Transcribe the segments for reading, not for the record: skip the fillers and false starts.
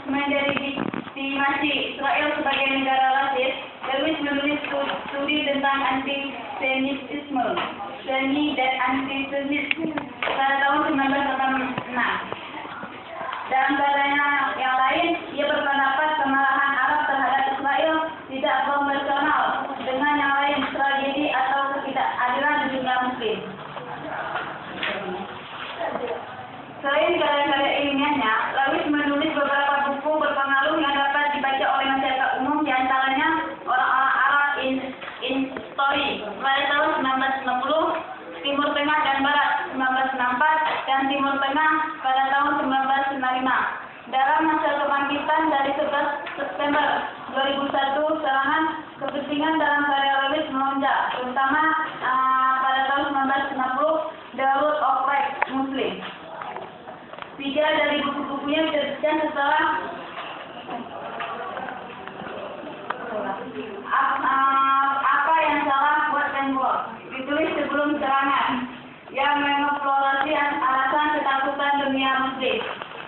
mendelegitimasi Israel sebagai negara rasis, Lewis menulis studi tentang antisemitisme, seni dan antisemitisme pada tahun 1986. Dalam karyanya yang lain, ia berpendapat kemarahan Arab terhadap Israel tidak proporsional dengan yang lain tragedi atau ketidakadilan di dunia Muslim. Selain karya-karya ilmiahnya, Lewis menulis beberapa buku berpengaruh yang dapat dibaca oleh masyarakat umum, di antaranya Orang-orang Arab in Story pada tahun 1960, Timur Tengah dan Barat 1964, dan Timur Tengah pada tahun 1995. Dalam masa kebangkitan dari 11 September 2001, serangan kepentingan dalam karya Lewis melonjak, terutama pada tahun 1960, The Root of Right Muslim. 3 dari buku-bukunya diterbitkan setelah Apa yang Salah Buat Tembok, ditulis sebelum serangan, yang mengeksplorasi alasan ketakutan dunia Muslim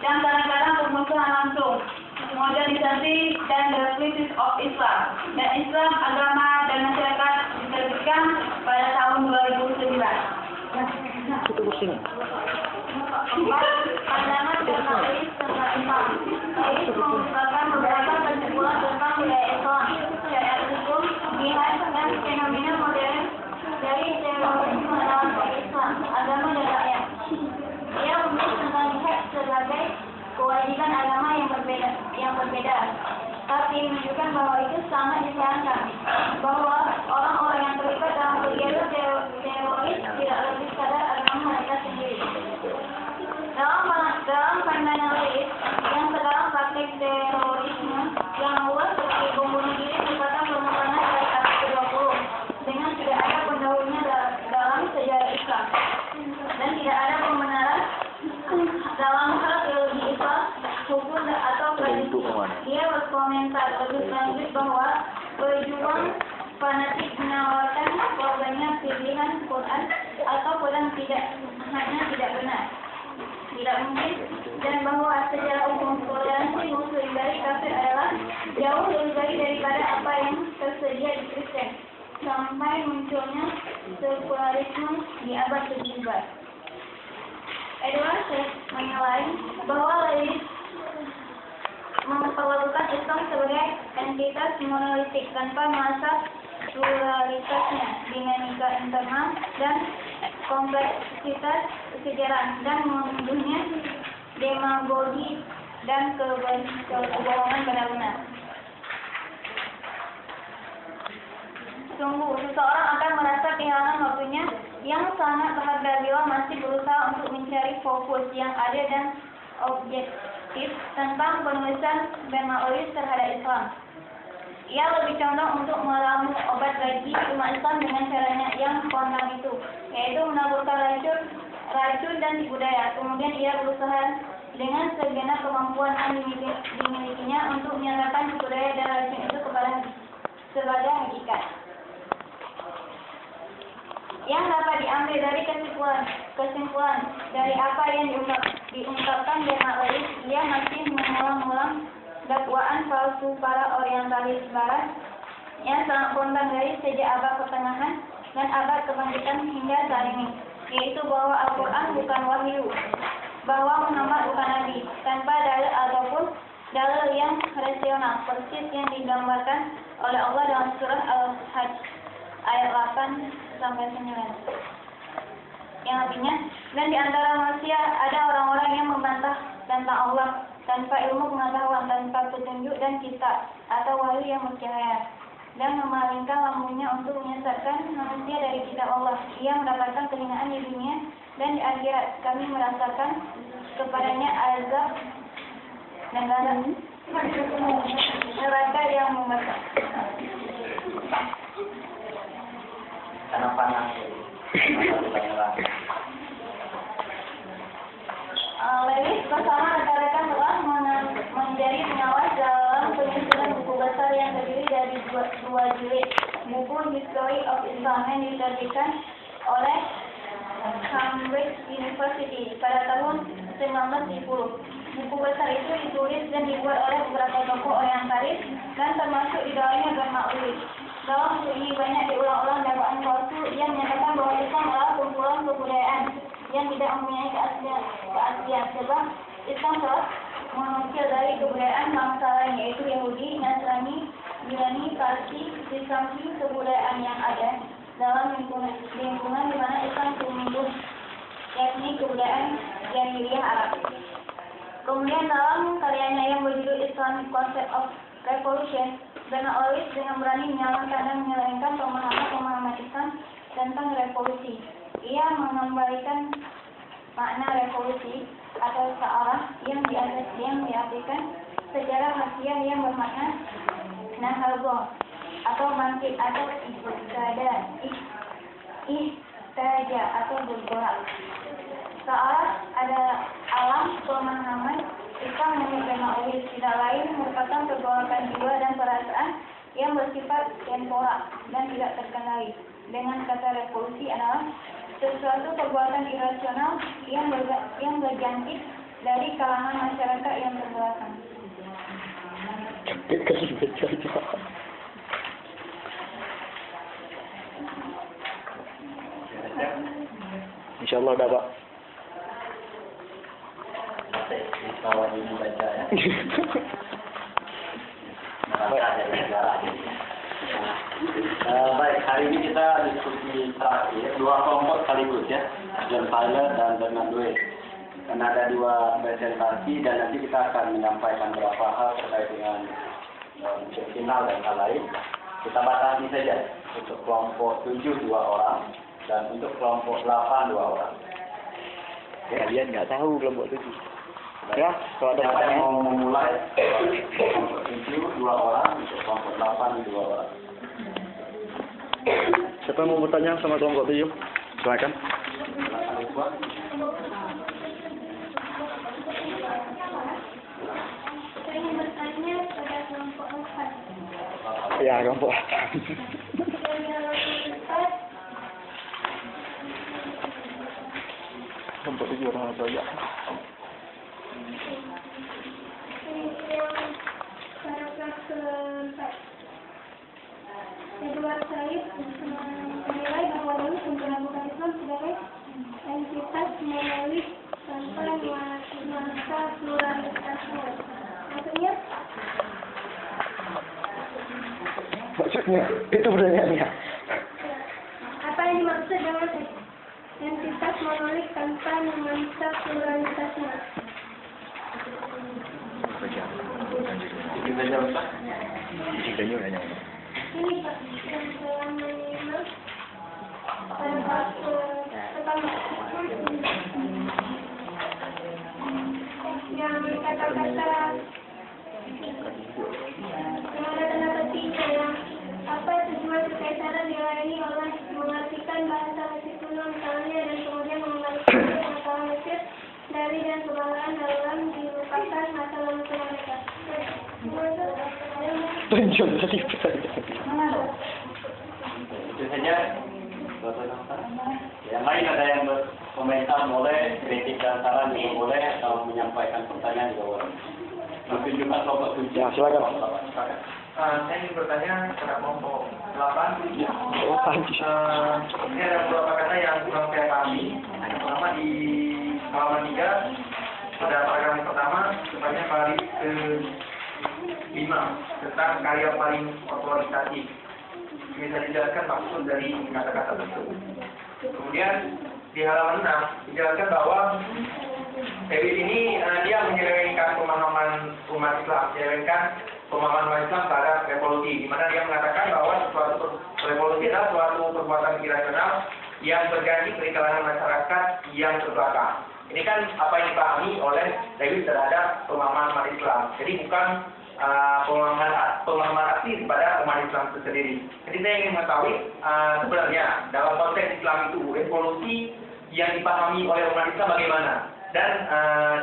dan kadang-kadang permusuhan langsung, modernisasi dan the crisis of Islam, dan Islam, agama dan masyarakat, diterbitkan pada tahun 2009. Pandangan jurnalis tentang Islam. Lewis mengungkapkan beberapa kesimpulan tentang wilayah Islam, syariat hukum, jihad, dan fenomena modern dari terorisme dalam Islam, agama dan rakyat. Ia menulis tentang jihad sebagai kewajiban agama yang berbeda, tapi menunjukkan bahwa itu sangat disayangkan, bahwa orang-orang yang terlibat dalam kegiatan teroris tidak lebih sadar agama mereka sendiri. Dalam pandangan Lewis, yang sekarang praktik terorisme yang luas seperti bom bunuh diri merupakan permukaan dari abad ke-20 dengan tidak ada pendahulunya dalam sejarah Islam, dan tidak ada pembenaran dalam hal teologi Islam, hukum atau tradisi. Dia berkomentar lebih lanjut bahwa pejuang fanatik menawarkan korbannya pilihan Quran atau Quran tidak benar, tidak mungkin, dan bahwa secara umum toleransi muslim dari kafir adalah jauh lebih baik daripada apa yang tersedia di Kristen, sampai munculnya sekularisme di abad ke-17. Edward Said menilai bahwa Lewis memperlakukan Islam sebagai entitas monolitik tanpa melihat pluralitasnya, dinamika internal, dan kompleksitas sejarah, dan menuduhnya demagogi dan kebohongan benar-benar. Sungguh, seseorang akan merasa kehilangan waktunya yang sangat berharga bila masih berusaha untuk mencari fokus yang ada dan objektif tentang penulisan Bernard Lewis terhadap Islam. Ia lebih condong untuk meramu obat bagi umat Islam dengan caranya yang kondang itu, yaitu menaburkan racun dan budaya. Kemudian ia berusaha dengan segenap kemampuan yang dimilikinya untuk menyatakan budaya dan racun itu sebagai hakikat. Yang dapat diambil dari kesimpulan dari apa yang diungkapkan Bernard Lewis, dia masih mengulang-ulang dakwaan palsu para orientalis barat yang sangat kondang dari sejak abad pertengahan dan abad kebangkitan hingga saat ini, yaitu bahwa Al-Quran bukan wahyu, bahwa Muhammad bukan nabi, tanpa dalil ataupun dalil yang rasional, persis yang digambarkan oleh Allah dalam surah Al-Hajj ayat 8-9, yang artinya, dan di antara manusia ada orang-orang yang membantah tentang Allah tanpa ilmu pengetahuan, tanpa petunjuk dan kitab atau wahyu yang bercahaya, dan memalingkan lambungnya untuk menyesatkan manusia dari kitab Allah. Ia mendapatkan kehinaan di dunia dan di akhirat. Kami merasakan kepadanya azab dan neraka yang membakar. Karena panas. Lewis bersama rekan-rekan telah menjadi pengawas dalam penyusunan buku besar yang terdiri dari dua jilid buku History of Islam yang diterbitkan oleh Cambridge University pada tahun 1970. Buku besar itu ditulis dan dibuat dan termasuk di dalamnya agama ulis. Dalam buku ini banyak diulang-ulang dakwaan palsu yang menyatakan bahwa Islam adalah kumpulan kebudayaan yang tidak mempunyai keaslian, sebab Islam telah mengukir dari kebudayaan bangsa lain, yaitu Yahudi, Nasrani, Yunani, Parsi, Bizanti, kebudayaan yang ada dalam lingkungan di mana Islam tumbuh, yakni kebudayaan Jahiliyah Arab. Kemudian dalam karyanya yang berjudul Islamic Concept of Revolution, Bernard Lewis dengan berani menyalahkan dan menyelewengkan pemahaman Islam tentang revolusi. Ia mengembalikan makna revolusi atau searah yang diartikan secara harfiah yang bermakna nahadhah atau bangkit atau ihtaja atau bergerak. Searah ada alam pemahaman Islam menurut Bernard Lewis tidak lain merupakan pergolakan jiwa dan perasaan yang bersifat temporal dan tidak terkendali. Dengan kata revolusi adalah sesuatu perbuatan irasional yang berjangkit dari kalangan masyarakat yang berbelakang. Insyaallah udah, Pak. Kawan ini baca ya. Merasa dari negara ini. Baik, hari ini kita diskusi terakhir dua kelompok sekaligus ya, John Fowler dan Bernard Lewis. Karena ada dua presentasi dan nanti kita akan menyampaikan beberapa hal terkait dengan final dan hal lain. Kita batasi saja untuk kelompok 7 2 orang dan untuk kelompok 8 2 orang. Kalian nggak tahu kelompok 7. Ya, kalau ada Siapa yang mau memulai kelompok 7 2 orang, untuk kelompok 8 2 orang. Siapa yang mau bertanya sama kelompok 7? Silakan. Saya ingin bertanya pada kelompok 4. Ya, kelompok 8. Kelompok 7 orang atau ya? Paragraf keempat. Edward Said menilai bahwa Lewis memperlakukan Islam sebagai entitas monolit tanpa nuansa pluralitasnya. Maksudnya itu pertanyaannya. Apa yang dimaksud dengan entitas monolit tanpa nuansa pluralitasnya? Kita jawab Pak. Ini Pak, yang saya menyimak paragraf pertama yang kata-kata yang ada tanda petiknya yang apa tujuan kekaisaran dilayani oleh mengartikan bahasa Mesir kuno misalnya dan kemudian mengembalikan masalah Mesir dari dan kebanggaan dalam dilupakan masa lalu mereka. Tunjuk tadi pertanyaan. Itu saja. Yang lain ada yang berkomentar boleh, kritik dan saran juga boleh, atau menyampaikan pertanyaan juga boleh. Menunjukkan kelompok 7. Ya, silakan. Saya ingin bertanya kepada kelompok 8. Ya, Ini ada beberapa kata yang kurang saya pahami. Pertama di halaman 3 pada paragraf yang pertama, tepatnya baris ke-5 tentang karya paling otoritatif. Bisa dijelaskan maksud dari kata-kata tersebut. Kemudian di halaman 6 dijelaskan bahwa David ini dia menyelewengkan pemahaman umat Islam, menyelewengkan pemahaman umat Islam terhadap revolusi, di mana dia mengatakan bahwa suatu revolusi adalah suatu perbuatan irasional yang terjadi di kalangan masyarakat yang terbelakang. Ini kan apa yang dipahami oleh David terhadap pemahaman umat Islam. Jadi bukan pemahaman asli daripada umat Islam itu sendiri. Jadi saya ingin mengetahui sebenarnya dalam konteks Islam itu revolusi yang dipahami oleh umat Islam bagaimana? Dan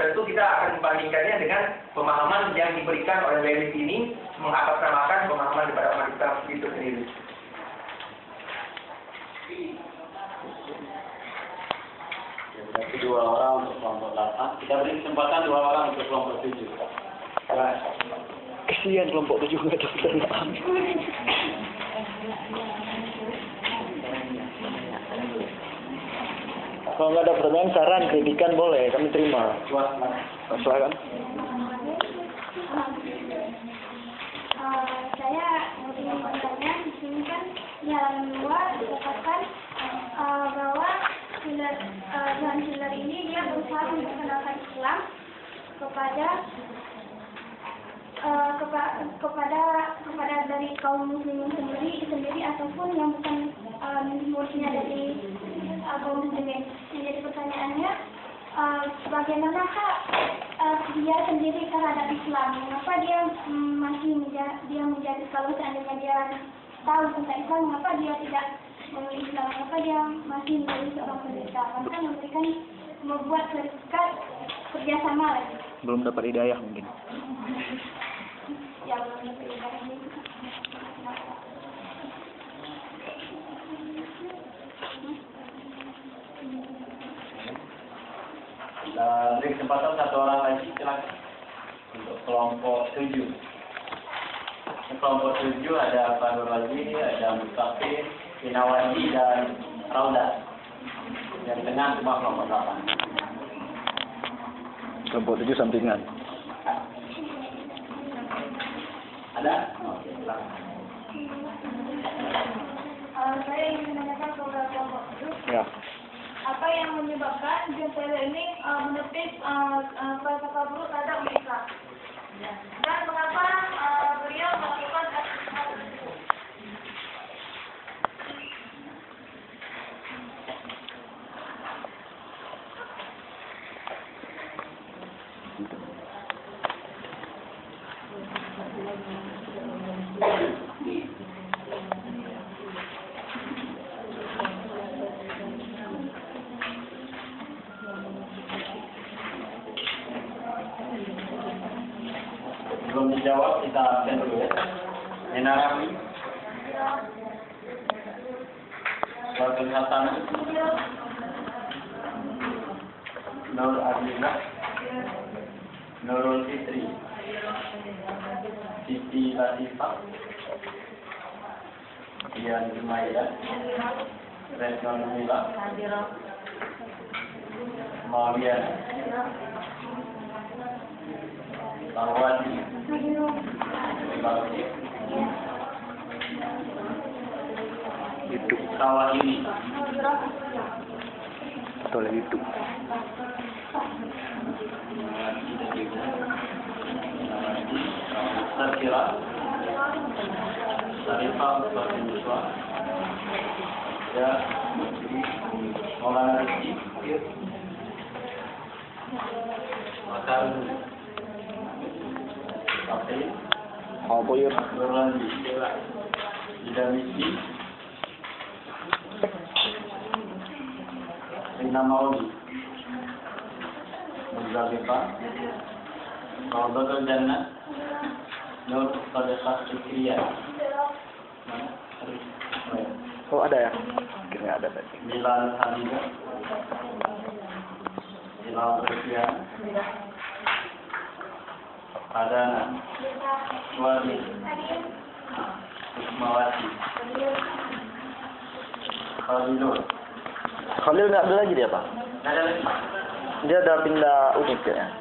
tentu kita akan membandingkannya dengan pemahaman yang diberikan oleh David ini mengatasnamakan pemahaman daripada umat Islam itu sendiri. Berarti 2 orang untuk kelompok 8. Kita beri kesempatan 2 orang untuk kelompok 7. Kasihan kelompok 7 nggak ada pertanyaan. Kalau nggak ada pertanyaan, saran, kritikan boleh, kami terima. Silakan. Saya ingin bertanya, di sini kan di halaman 2 dikatakan bahwa John Schiller ini dia berusaha memperkenalkan Islam kepada dari kaum muslimin sendiri ataupun yang bukan muridnya dari kaum muslimin. Jadi pertanyaannya, bagaimanakah dia sendiri terhadap Islam? Mengapa dia menjadi, kalau seandainya dia tahu tentang Islam, mengapa dia tidak memilih Islam? Mengapa dia masih menjadi seorang pendeta? Maka memberikan membuat serikat kerjasama lagi. Belum dapat hidayah mungkin. Ya, belum dapat hidayah ini. Beri kesempatan satu orang lagi, silakan. Untuk kelompok 7. Kelompok 7 ada Pak Nur lagi, ada Mustafid, Inawati, dan Rauda. Yang tengah cuma kelompok 8. Kelompok 7 sampingan. Ada? Oke, silakan. Saya ingin menanyakan kepada kelompok itu. Ya. Apa yang menyebabkan John Schiller ini menepis falsafah buruk terhadap Islam? Dan mengapa beliau melakukan hal itu? Belum dijawab, kita absen dulu ya. Menarami. Wakil Hasanah. Nur Adillah. Nurul Fitri. Siti Latifah. Dian Jumaida. Retno Mila. Mauliana. Bawani. Hidup. Sawah ini. Atau lagi hidup. Terkira. Sarifah seperti Muswa. Ya. Maulana Rizki. Makan. Oke. Apa ya? Berlanjut. Tidak misi. Rina Mauli. Muzalifah. Raudatul Jannah. Nur Sadaqah Fikriyah. Oh ada ya? Kira ada tadi. Bilal Hamidah. Bilal Rizkian. Adana. Wali. Ismawati. Khalilul. Khalil nggak ada lagi dia Pak? Ada lagi? Dia udah pindah unit kayaknya.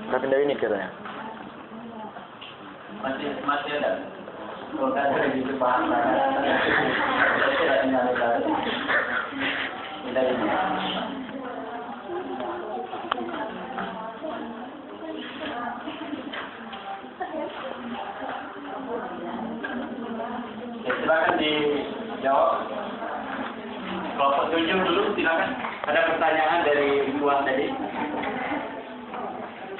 Udah pindah unit katanya. Masih ada. Kalau nggak ada gitu paham lah. Tidak tinggal lagi. Tidak ini. Ya, silakan dijawab. Kelompok 7 dulu, silakan. Ada pertanyaan dari Iwan tadi.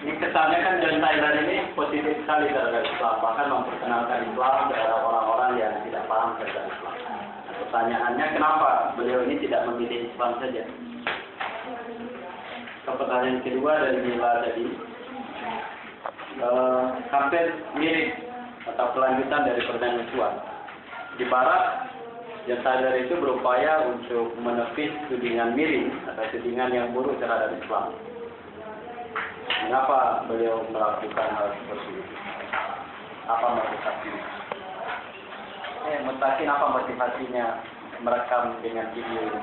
Ini kesannya kan John Schiller ini positif sekali terhadap Islam, bahkan memperkenalkan Islam terhadap orang-orang yang tidak paham terhadap Islam. Nah, pertanyaannya kenapa beliau ini tidak memilih Islam saja? Pertanyaan kedua dari Mila tadi, hampir mirip atau kelanjutan dari pertanyaan Tuan. Di Barat, John Schiller itu berupaya untuk menepis tudingan miring atau tudingan yang buruk terhadap Islam. Mengapa beliau melakukan hal seperti itu? Apa motivasinya? Mutakin apa motivasinya merekam dengan video ini?